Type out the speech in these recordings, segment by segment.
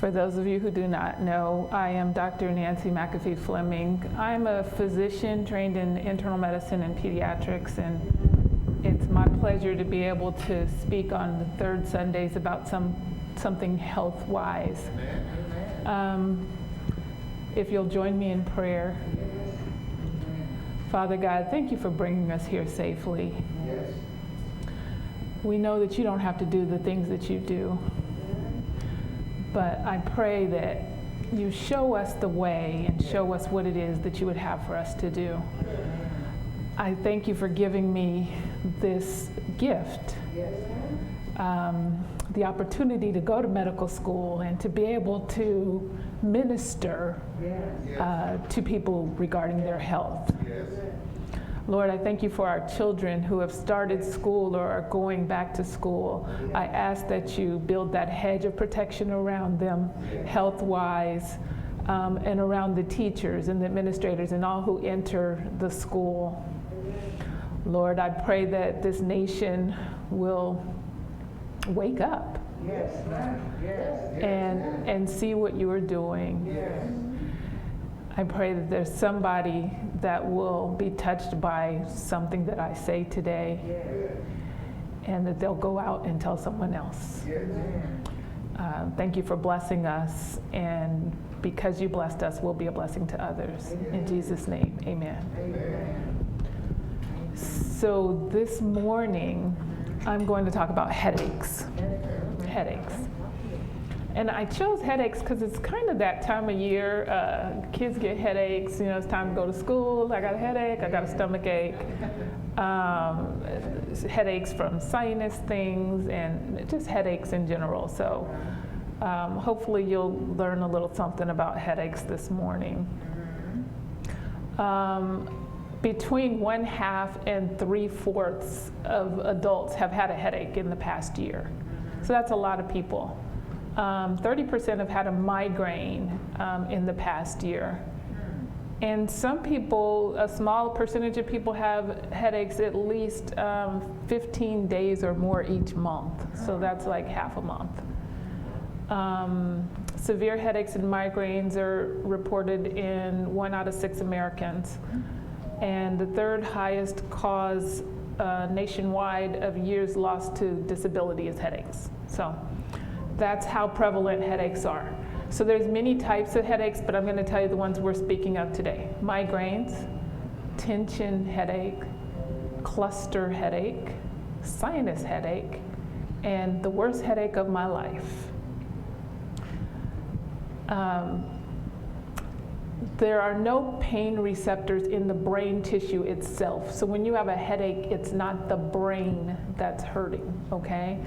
For those of you who do not know, I am Dr. Nancy McAfee Fleming. I'm a physician trained in internal medicine and pediatrics, and it's my pleasure to be able to speak on the third Sundays about something health-wise. If you'll join me in prayer. Father God, thank you for bringing us here safely. Yes. We know that you don't have to do the things that you do, but I pray that you show us the way and show us what it is that you would have for us to do. I thank you for giving me this gift, the opportunity to go to medical school and to be able to minister to people regarding their health. Lord, I thank you for our children who have started school or are going back to school. I ask that you build that hedge of protection around them, health-wise, and around the teachers and the administrators and all who enter the school. Lord, I pray that this nation will wake up and see what you are doing. I pray that there's somebody that will be touched by something that I say today, and that they'll go out and tell someone else. Thank you for blessing us, and because you blessed us, we'll be a blessing to others. In Jesus' name, amen. So this morning, I'm going to talk about headaches. And I chose headaches because it's kind of that time of year. Kids get headaches. You know, it's time to go to school. I got a headache. I got a stomach ache. Headaches from sinus things and just headaches in general. So hopefully you'll learn a little something about headaches this morning. Between 1/2 and 3/4 of adults have had a headache in the past year. So that's a lot of people. 30% have had a migraine in the past year. And some people, a small percentage of people have headaches at least 15 days or more each month. So that's like half a month. Severe headaches and migraines are reported in 1 out of 6 Americans. And the third highest cause nationwide of years lost to disability is headaches. So that's how prevalent headaches are. So there's many types of headaches, but I'm going to tell you the ones we're speaking of today. Migraines, tension headache, cluster headache, sinus headache, and the worst headache of my life. There are no pain receptors in the brain tissue itself. So when you have a headache, it's not the brain that's hurting, okay?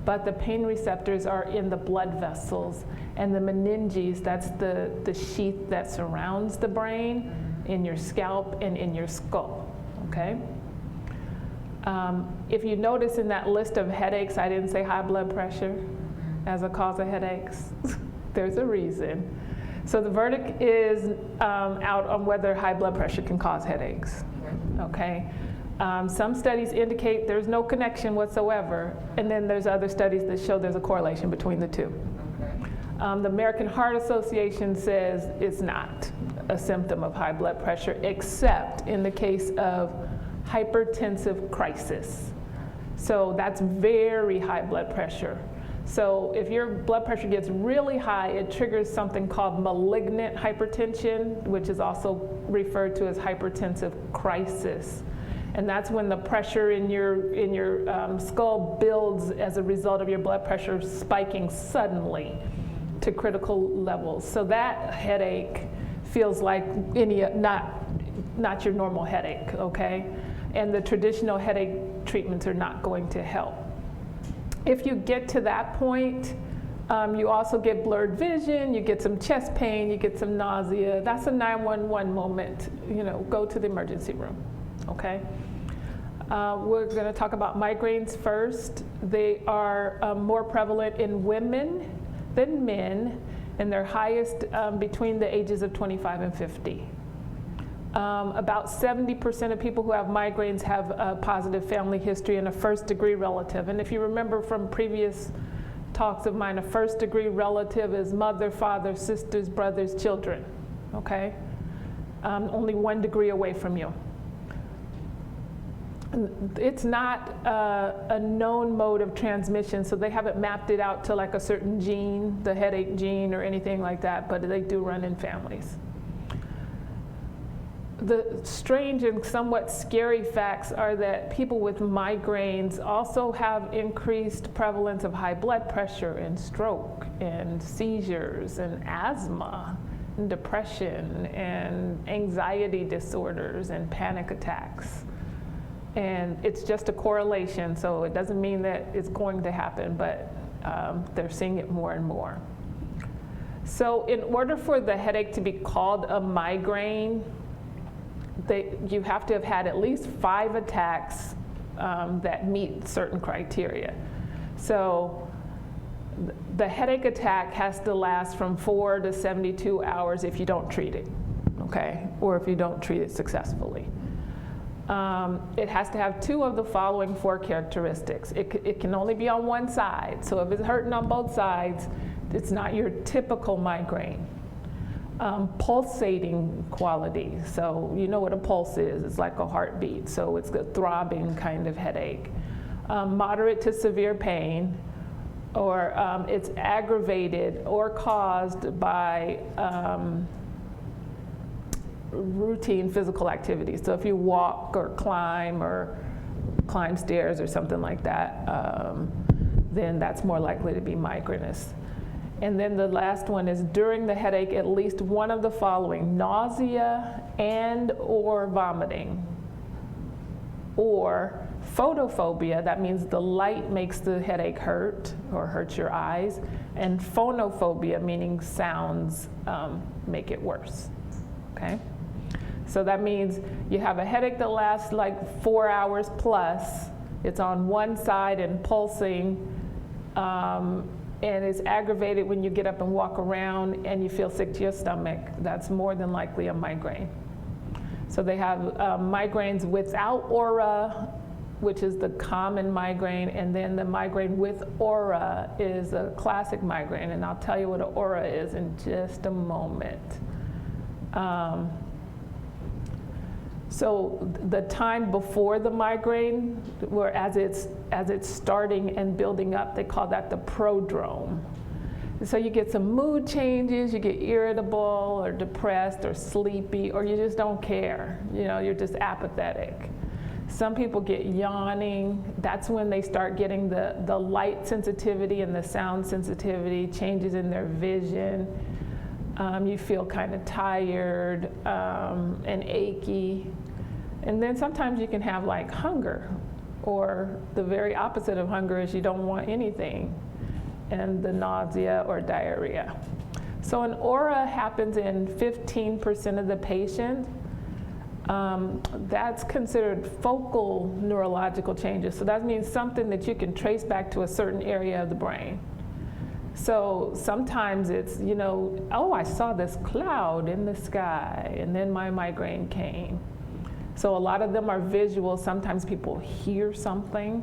But the pain receptors are in the blood vessels, and the meninges, that's the sheath that surrounds the brain, in your scalp and in your skull, okay? If you notice in that list of headaches, I didn't say high blood pressure as a cause of headaches. There's a reason. So the verdict is out on whether high blood pressure can cause headaches, okay? Some studies indicate there's no connection whatsoever, and then there's other studies that show there's a correlation between the two. The American Heart Association says it's not a symptom of high blood pressure, except in the case of hypertensive crisis. So that's very high blood pressure. So if your blood pressure gets really high, it triggers something called malignant hypertension, which is also referred to as hypertensive crisis. And that's when the pressure in your skull builds as a result of your blood pressure spiking suddenly to critical levels. So that headache feels like not your normal headache, okay? And the traditional headache treatments are not going to help. If you get to that point, you also get blurred vision, you get some chest pain, you get some nausea. That's a 911 moment. You know, go to the emergency room, okay? We're going to talk about migraines first. They are more prevalent in women than men, and they're highest between the ages of 25 and 50. About 70% of people who have migraines have a positive family history and a first-degree relative. And if you remember from previous talks of mine, a first-degree relative is mother, father, sisters, brothers, children, okay? Only 1 degree away from you. It's not a known mode of transmission, so they haven't mapped it out to like a certain gene, the headache gene or anything like that, but they do run in families. The strange and somewhat scary facts are that people with migraines also have increased prevalence of high blood pressure and stroke and seizures and asthma and depression and anxiety disorders and panic attacks. And it's just a correlation, so it doesn't mean that it's going to happen, but they're seeing it more and more. So in order for the headache to be called a migraine, you have to have had at least 5 attacks that meet certain criteria. So the headache attack has to last from 4 to 72 hours if you don't treat it, okay? Or if you don't treat it successfully. It has to have 2 of the following 4 characteristics. It can only be on one side. So if it's hurting on both sides, it's not your typical migraine. Pulsating quality. So you know what a pulse is. It's like a heartbeat. So it's a throbbing kind of headache. Moderate to severe pain, or it's aggravated or caused by routine physical activity. So if you walk or climb stairs or something like that, then that's more likely to be migrainous. And then the last one is during the headache, at least one of the following: nausea and or vomiting, or photophobia. That means the light makes the headache hurt or hurts your eyes, and phonophobia, meaning sounds make it worse, okay? So that means you have a headache that lasts like 4 hours plus, it's on one side and pulsing, and it's aggravated when you get up and walk around and you feel sick to your stomach. That's more than likely a migraine. So they have migraines without aura, which is the common migraine, and then the migraine with aura is a classic migraine, and I'll tell you what an aura is in just a moment. So the time before the migraine, where as it's starting and building up, they call that the prodrome. So you get some mood changes, you get irritable or depressed or sleepy, or you just don't care. You know, you're just apathetic. Some people get yawning. That's when they start getting the light sensitivity and the sound sensitivity, changes in their vision. You feel kind of tired and achy. And then sometimes you can have like hunger, or the very opposite of hunger is you don't want anything, and the nausea or diarrhea. So an aura happens in 15% of the patients. That's considered focal neurological changes. So that means something that you can trace back to a certain area of the brain. So sometimes it's, you know, oh, I saw this cloud in the sky, and then my migraine came. So a lot of them are visual. Sometimes people hear something.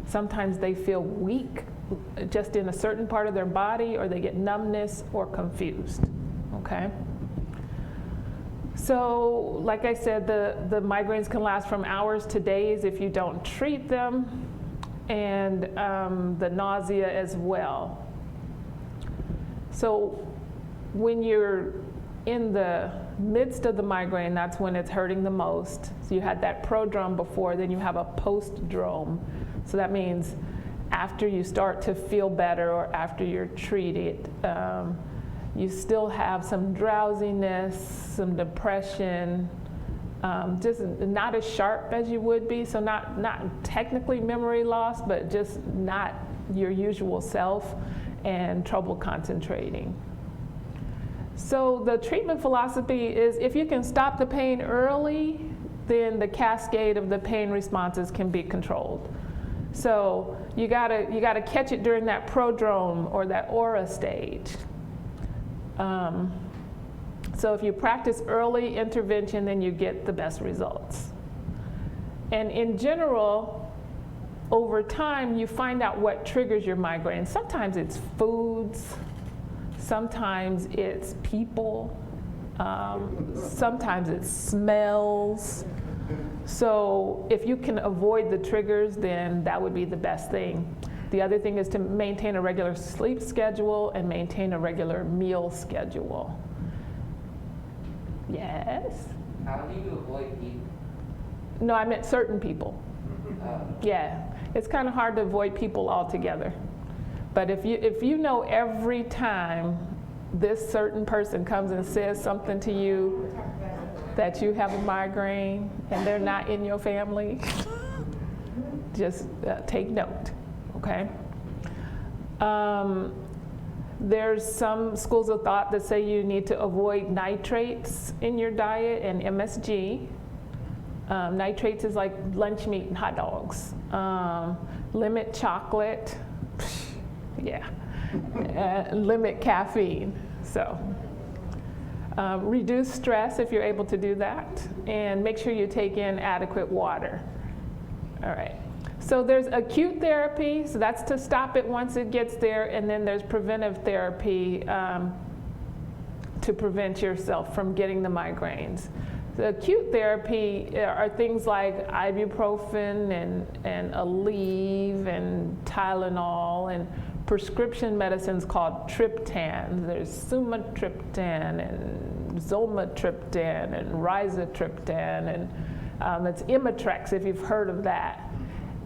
Sometimes they feel weak just in a certain part of their body, or they get numbness or confused, okay? So like I said, the migraines can last from hours to days if you don't treat them, and the nausea as well. So when you're in the midst of the migraine, that's when it's hurting the most. So you had that prodrome before, then you have a postdrome. So that means after you start to feel better or after you're treated, you still have some drowsiness, some depression, just not as sharp as you would be. So not technically memory loss, but just not your usual self, and trouble concentrating. So the treatment philosophy is if you can stop the pain early, then the cascade of the pain responses can be controlled. So you gotta catch it during that prodrome or that aura stage. So if you practice early intervention, then you get the best results. And in general, over time, you find out what triggers your migraine. Sometimes it's foods, sometimes it's people, sometimes it's smells. So if you can avoid the triggers, then that would be the best thing. The other thing is to maintain a regular sleep schedule and maintain a regular meal schedule. Yes? How do you avoid people? No, I meant certain people. Yeah, it's kind of hard to avoid people altogether. But if you know every time this certain person comes and says something to you that you have a migraine and they're not in your family, just take note, okay? There's some schools of thought that say you need to avoid nitrates in your diet and MSG. Nitrates is like lunch meat and hot dogs. Limit chocolate, yeah. Limit caffeine, so. Reduce stress if you're able to do that, and make sure you take in adequate water. All right. So there's acute therapy, so that's to stop it once it gets there, and then there's preventive therapy to prevent yourself from getting the migraines. The acute therapy are things like ibuprofen and Aleve and Tylenol and prescription medicines called triptans. There's sumatriptan and zolmitriptan and rizatriptan, and it's Imitrex if you've heard of that.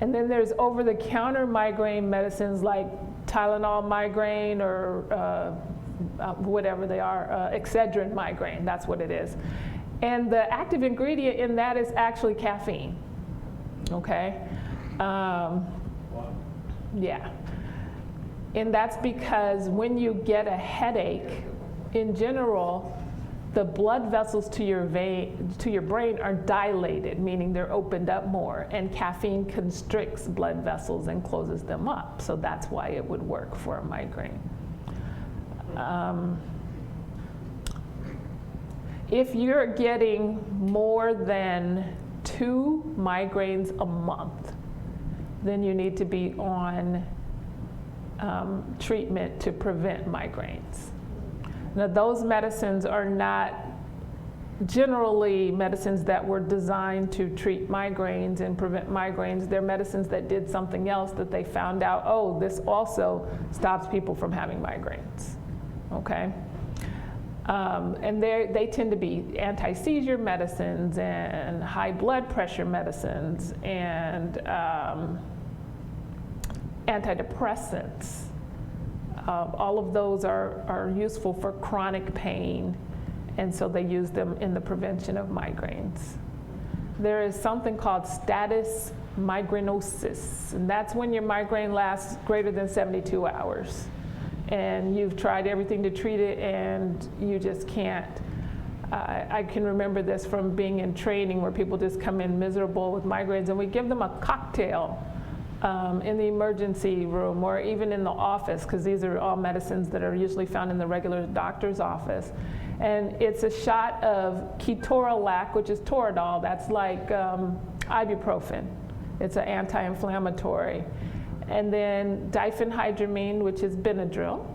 And then there's over-the-counter migraine medicines like Tylenol migraine or whatever they are, Excedrin migraine, that's what it is. And the active ingredient in that is actually caffeine, okay? Yeah. And that's because when you get a headache, in general, the blood vessels to your brain are dilated, meaning they're opened up more, and caffeine constricts blood vessels and closes them up. So that's why it would work for a migraine. If you're getting more than 2 migraines a month, then you need to be on treatment to prevent migraines. Now, those medicines are not generally medicines that were designed to treat migraines and prevent migraines. They're medicines that did something else that they found out, oh, this also stops people from having migraines, okay? And they tend to be anti-seizure medicines and high blood pressure medicines and antidepressants. All of those are useful for chronic pain, and so they use them in the prevention of migraines. There is something called status migrainosus, and that's when your migraine lasts greater than 72 hours. And you've tried everything to treat it, and you just can't. I can remember this from being in training where people just come in miserable with migraines, and we give them a cocktail in the emergency room or even in the office, because these are all medicines that are usually found in the regular doctor's office. And it's a shot of ketorolac, which is Toradol. That's like ibuprofen. It's an anti-inflammatory. And then diphenhydramine, which is Benadryl,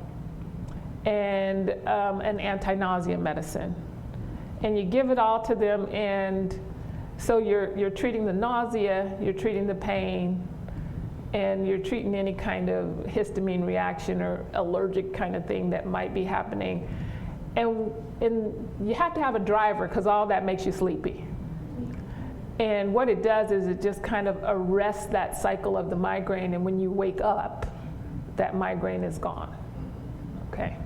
and an anti-nausea medicine. And you give it all to them, and so you're treating the nausea, you're treating the pain, and you're treating any kind of histamine reaction or allergic kind of thing that might be happening. And you have to have a driver, because all that makes you sleepy. And what it does is it just kind of arrests that cycle of the migraine, and when you wake up, that migraine is gone, okay?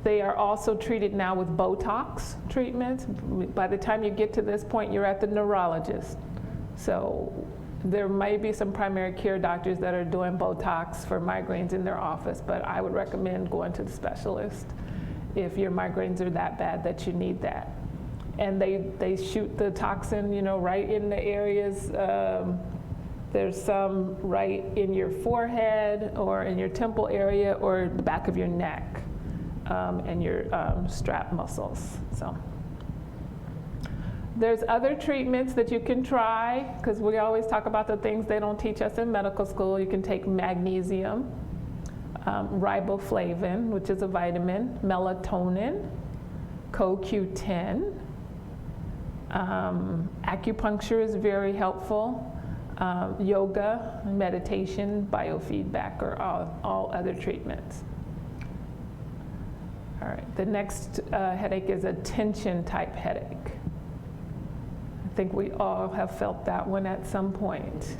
They are also treated now with Botox treatments. By the time you get to this point, you're at the neurologist. So there may be some primary care doctors that are doing Botox for migraines in their office, but I would recommend going to the specialist if your migraines are that bad that you need that. And they shoot the toxin, right in the areas. There's some right in your forehead or in your temple area or the back of your neck and your strap muscles. So There's other treatments that you can try, because we always talk about the things they don't teach us in medical school. You can take magnesium, riboflavin, which is a vitamin, melatonin, CoQ10. Acupuncture is very helpful. Yoga, meditation, biofeedback are all other treatments. All right, the next headache is a tension type headache. I think we all have felt that one at some point.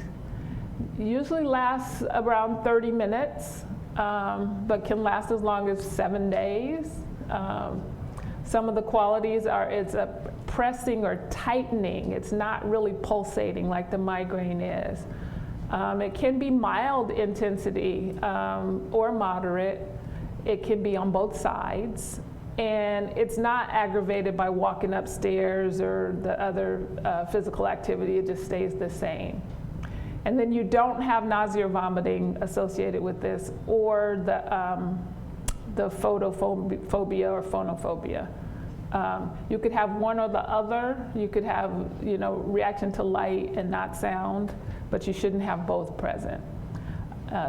Usually lasts around 30 minutes, but can last as long as 7 days. Some of the qualities are it's a pressing or tightening. It's not really pulsating like the migraine is. It can be mild intensity or moderate. It can be on both sides. And it's not aggravated by walking upstairs or the other physical activity. It just stays the same. And then you don't have nausea or vomiting associated with this, or the photophobia or phonophobia. You could have one or the other. You could have, reaction to light and not sound, but you shouldn't have both present.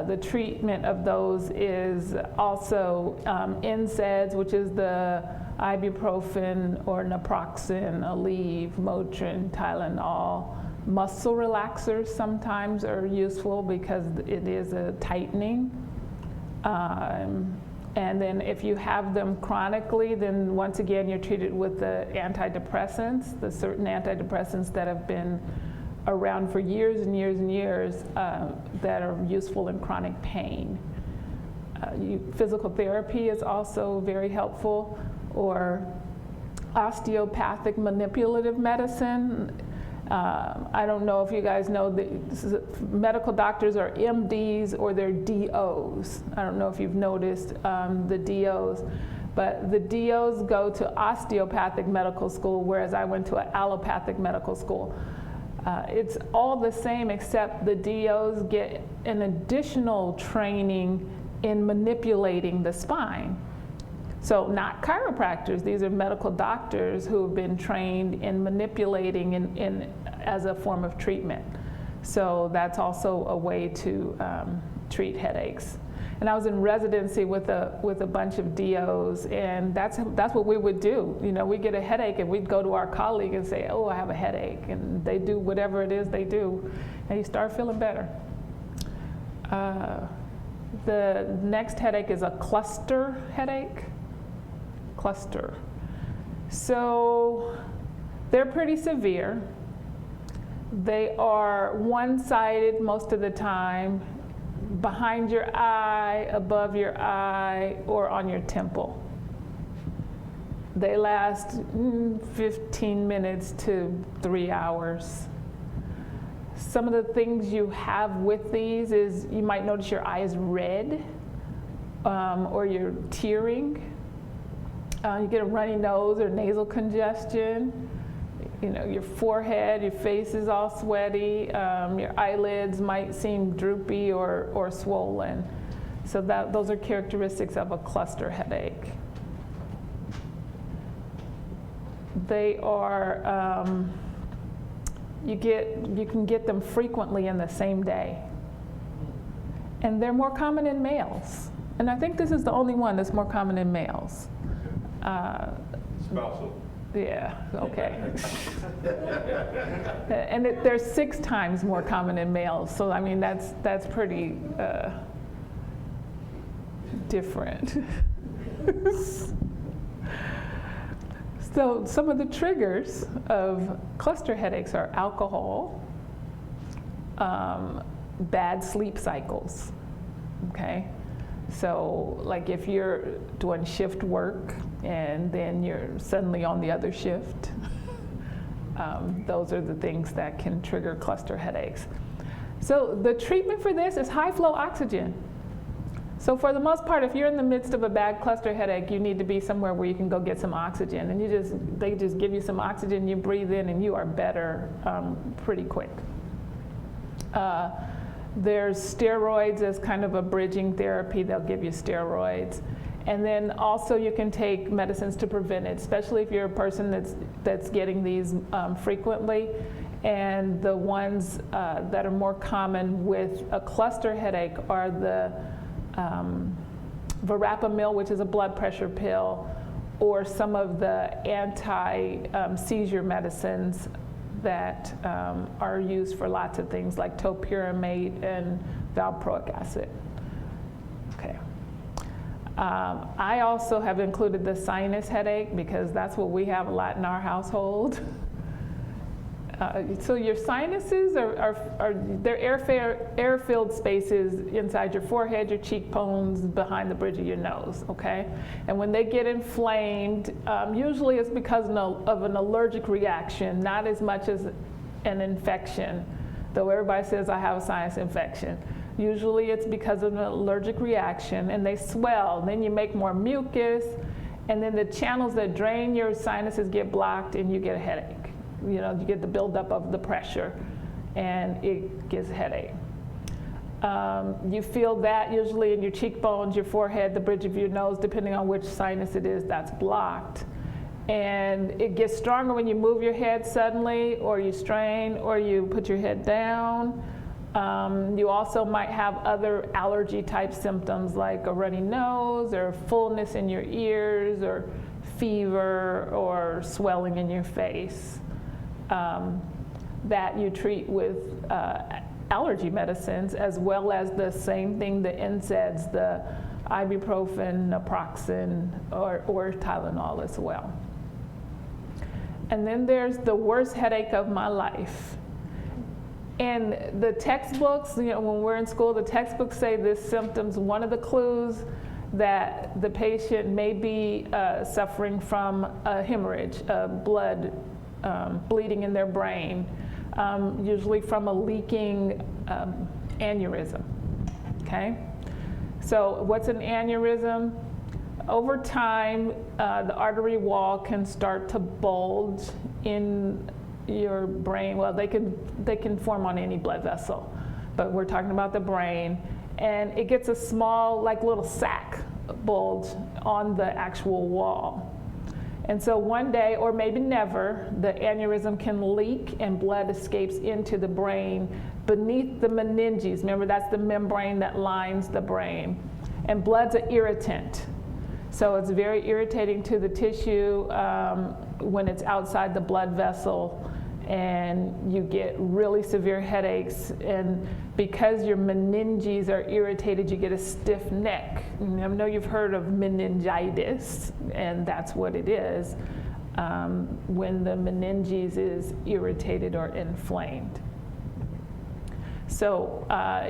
The treatment of those is also NSAIDs, which is the ibuprofen or naproxen, Aleve, Motrin, Tylenol. Muscle relaxers sometimes are useful because it is a tightening. And then if you have them chronically, then once again you're treated with the antidepressants, the certain antidepressants that have been around for years and years and years that are useful in chronic pain. Physical therapy is also very helpful, or osteopathic manipulative medicine. I don't know if you guys know, medical doctors are MDs or they're DOs. I don't know if you've noticed the DOs, but the DOs go to osteopathic medical school, whereas I went to an allopathic medical school. It's all the same, except the DOs get an additional training in manipulating the spine. So not chiropractors, these are medical doctors who have been trained in manipulating as a form of treatment. So that's also a way to treat headaches. And I was in residency with a bunch of DOs, and that's what we would do. We get a headache and we'd go to our colleague and say, oh, I have a headache. And they do whatever it is they do, and you start feeling better. The next headache is a cluster headache. Cluster. So they're pretty severe. They are one-sided most of the time, behind your eye, above your eye, or on your temple. They last 15 minutes to 3 hours. Some of the things you have with these is you might notice your eye is red, or you're tearing. You get a runny nose or nasal congestion. Your forehead, your face is all sweaty. Your eyelids might seem droopy or swollen. So those are characteristics of a cluster headache. They are, you can get them frequently in the same day. And they're more common in males. And I think this is the only one that's more common in males. Spousal. Yeah, okay. And they're 6 times more common in males, so I mean that's pretty different. So some of the triggers of cluster headaches are alcohol, bad sleep cycles, okay? So like if you're doing shift work and then you're suddenly on the other shift, those are the things that can trigger cluster headaches. So the treatment for this is high flow oxygen. So for the most part, if you're in the midst of a bad cluster headache, you need to be somewhere where you can go get some oxygen. And they just give you some oxygen, you breathe in, and you are better pretty quick. There's steroids as kind of a bridging therapy. They'll give you steroids. And then also you can take medicines to prevent it, especially if you're a person that's getting these frequently. And the ones that are more common with a cluster headache are the verapamil, which is a blood pressure pill, or some of the anti-seizure medicines that are used for lots of things like topiramate and valproic acid. Okay. I also have included the sinus headache because that's what we have a lot in our household. So your sinuses they're air-filled spaces inside your forehead, your cheekbones, behind the bridge of your nose, okay? And when they get inflamed, usually it's because of an allergic reaction, not as much as an infection, though everybody says I have a sinus infection. Usually it's because of an allergic reaction, and they swell. Then you make more mucus, and then the channels that drain your sinuses get blocked, and you get a headache. You know, you get the buildup of the pressure, and it gives a headache. You feel that usually in your cheekbones, your forehead, the bridge of your nose, depending on which sinus it is that's blocked. And it gets stronger when you move your head suddenly, or you strain, or you put your head down. You also might have other allergy type symptoms like a runny nose, or fullness in your ears, or fever, or swelling in your face. That you treat with allergy medicines, as well as the same thing, the NSAIDs, the ibuprofen, naproxen, or Tylenol as well. And then there's the worst headache of my life. And the textbooks, you know, when we're in school, the textbooks say this symptom's one of the clues that the patient may be suffering from a hemorrhage, blood bleeding in their brain, usually from a leaking aneurysm, okay? So what's an aneurysm? Over time, the artery wall can start to bulge in your brain. Well, they can form on any blood vessel, but we're talking about the brain, and it gets a small, like little sac bulge on the actual wall. And so one day, or maybe never, the aneurysm can leak and blood escapes into the brain beneath the meninges. Remember, that's the membrane that lines the brain. And blood's an irritant. So it's very irritating to the tissue when it's outside the blood vessel, and you get really severe headaches. And because your meninges are irritated, you get a stiff neck. I know you've heard of meningitis, and that's what it is when the meninges is irritated or inflamed. So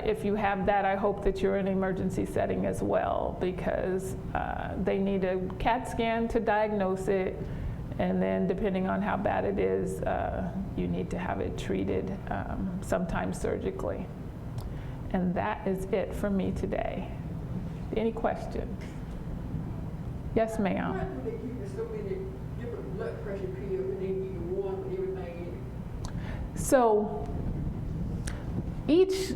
if you have that, I hope that you're in an emergency setting as well, because they need a CAT scan to diagnose it, and then depending on how bad it is, you need to have it treated, sometimes surgically. And that is it for me today. Any questions? Yes, ma'am. Why do they keep so many different blood pressure pills and they give you one with everything in it? So each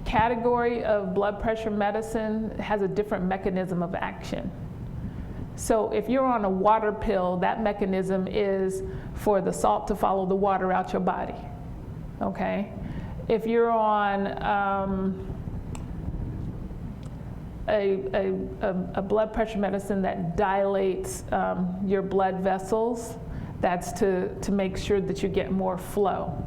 category of blood pressure medicine has a different mechanism of action. So if you're on a water pill, that mechanism is for the salt to follow the water out your body, okay? If you're on a blood pressure medicine that dilates your blood vessels, that's to make sure that you get more flow.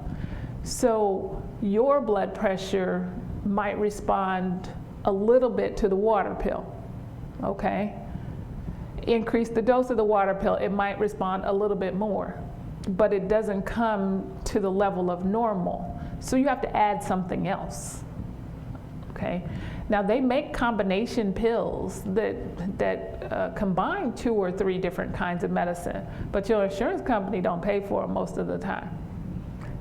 So your blood pressure might respond a little bit to the water pill, okay? Increase the dose of the water pill, it might respond a little bit more, but it doesn't come to the level of normal. So you have to add something else, okay? Now they make combination pills that combine 2 or 3 different kinds of medicine, but your insurance company don't pay for them most of the time.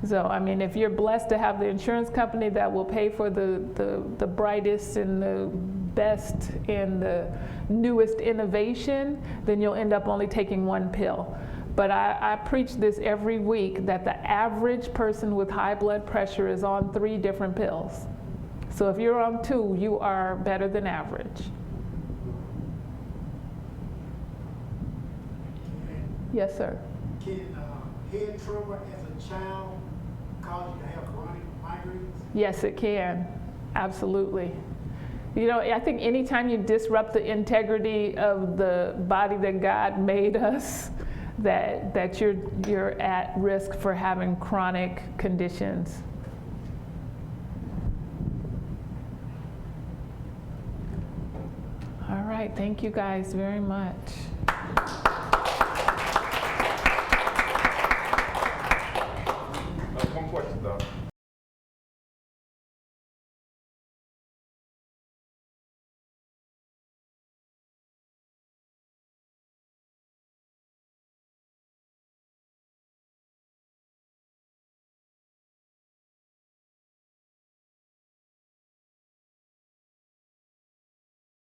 So, I mean, if you're blessed to have the insurance company that will pay for the brightest and the best and the newest innovation, then you'll end up only taking 1 pill. But I preach this every week, that the average person with high blood pressure is on 3 different pills. So if you're on 2, you are better than average. Yes, sir. Can head trauma as a child cause you to have chronic migraines? Yes, it can. Absolutely. You know, I think anytime you disrupt the integrity of the body that God made us, that you're at risk for having chronic conditions. All right, thank you guys very much.